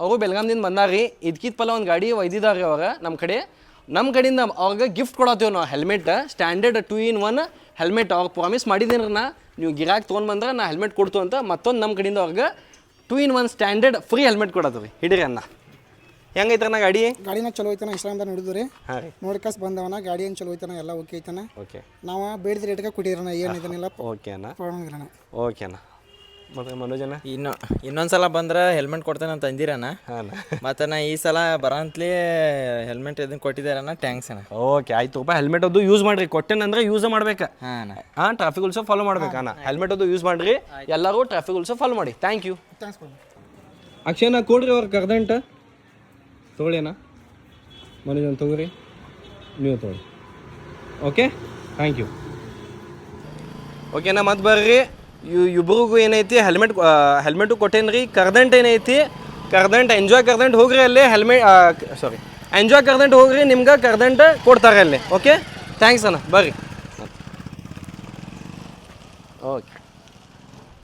ಅವರು ಬೆಳಗಾಂದಿಂದ ಬಂದಾರಿ ಇದಕ್ಕಿದ ಪಲ್ಲ ಒಂದು ಗಾಡಿ ಒಯ್ದಿದ್ದಾರೆ ಅವಾಗ ನಮ್ಮ ಕಡೆಯಿಂದ ಅವ್ರಿಗೆ ಗಿಫ್ಟ್ ಕೊಡತ್ತೀವಿ ನಾವು ಹೆಲ್ಮೆಟ್ ಸ್ಟ್ಯಾಂಡರ್ಡ್ 2-in-1 ಹೆಲ್ಮೆಟ್ ಅವ್ರಿಗೆ ಪ್ರಾಮಿಸ್ ಮಾಡಿದ್ದೀನಿ ನಾ ನೀವು ಗಿರಾಕ್ ತೊಗೊಂಡು ಬಂದ್ರೆ ನಾ ಹೆಲ್ಮೆಟ್ ಕೊಡ್ತು ಅಂತ ಮತ್ತೊಂದು ನಮ್ಮ ಕಡೆಯಿಂದ ಅವ್ರಿಗೆ 2-in-1 ಸ್ಟ್ಯಾಂಡರ್ಡ್ ಫ್ರೀ ಹೆಲ್ಮೆಟ್ ಕೊಡತ್ತೀವಿ ಹಿಡೀರಿ ಅನ್ನ ಹೆಂಗೈತೆ ನಾ ಗಾಡಿನ ಚಲೋ ಐತನ ಇಸ್ಲಾಮ್ದಾಗ ನೋಡಿದ್ವಿ ರೀ ಹಾಂ ರೀ ನೋಡ್ಕಸ್ ಬಂದವನ ಗಾಡಿ ಏನು ಚಲೋ ಐತನ ಎಲ್ಲ ಓಕೆ ಐತನ ಓಕೆ ನಾವು ಬೇಡಿದ ರೇಟ್ಗೆ ಕೊಟ್ಟಿರೋಣ ಏನು ಇದನ್ನೆಲ್ಲ ಓಕೆ ಅಣ್ಣ ಪ್ರಾಬ್ಲಮ್ ಇರೋಣ ಓಕೆ ಅಣ್ಣ ಮತ್ತು ಮನೋಜನ ಇನ್ನೊಂದ್ಸಲ ಬಂದ್ರೆ ಹೆಲ್ಮೆಟ್ ಕೊಡ್ತೇನೆ ಅಂತ ಅಂದಿರಣ್ಣ ಹಾಂ ಮತ್ತು ನಾ ಈ ಸಲ ಬರೋಂತಲೇ ಹೆಲ್ಮೆಟ್ ಇದನ್ನು ಕೊಟ್ಟಿದ್ದಾರಣ್ಣ ಥ್ಯಾಂಕ್ಸ್ ಅಣ್ಣ ಓಕೆ ಆಯ್ತು ಹೆಲ್ಮೆಟ್ ಅದು ಯೂಸ್ ಮಾಡಿರಿ ಕೊಟ್ಟೆನಂದ್ರೆ ಯೂಸ್ ಮಾಡ್ಬೇಕು ಹಾಂ ಟ್ರಾಫಿಕ್ ರೂಲ್ಸ್ ಫಾಲೋ ಮಾಡ್ಬೇಕು ಅಣ್ಣ ಹೆಲ್ಮೆಟ್ ಅದು ಯೂಸ್ ಮಾಡಿರಿ ಎಲ್ಲರೂ ಟ್ರಾಫಿಕ್ ರೂಲ್ಸ್ ಫಾಲೋ ಮಾಡಿ ಥ್ಯಾಂಕ್ ಯು ಅಕ್ಷಯನ ಕೊಡ್ರಿ ಅವ್ರು ಕರ್ದಂಟ ತೊಗೊಳ್ಳಿ ಅಣ್ಣ ಮನೋಜನ್ ತೊಗೊರಿ ನೀವು ತೊಗೊಳ್ಳಿ ಓಕೆ ಥ್ಯಾಂಕ್ ಯು ಓಕೆನಾ ಮತ್ತೆ ಬರ್ರಿ ಇಬ್ರಿಗೂ ಏನೈತಿ ಹೆಲ್ಮೆಟು ಕೊಟ್ಟೇನ್ರಿ ಕರ್ದಂಟ್ ಏನೈತಿ ಎಂಜಾಯ್ ಕರ್ದಂಟ್ ಹೋಗ್ರಿ ಅಲ್ಲಿ ಎಂಜಾಯ್ ಕರ್ದಂಟ್ ಹೋಗ್ರಿ ನಿಮ್ಗೆ ಕರ್ದಂಟ್ ಕೊಡ್ತಾರೆ ಅಲ್ಲಿ ಓಕೆ ಥ್ಯಾಂಕ್ಸ್ ಅಣ್ಣ ಬರ್ರಿ ಓಕೆ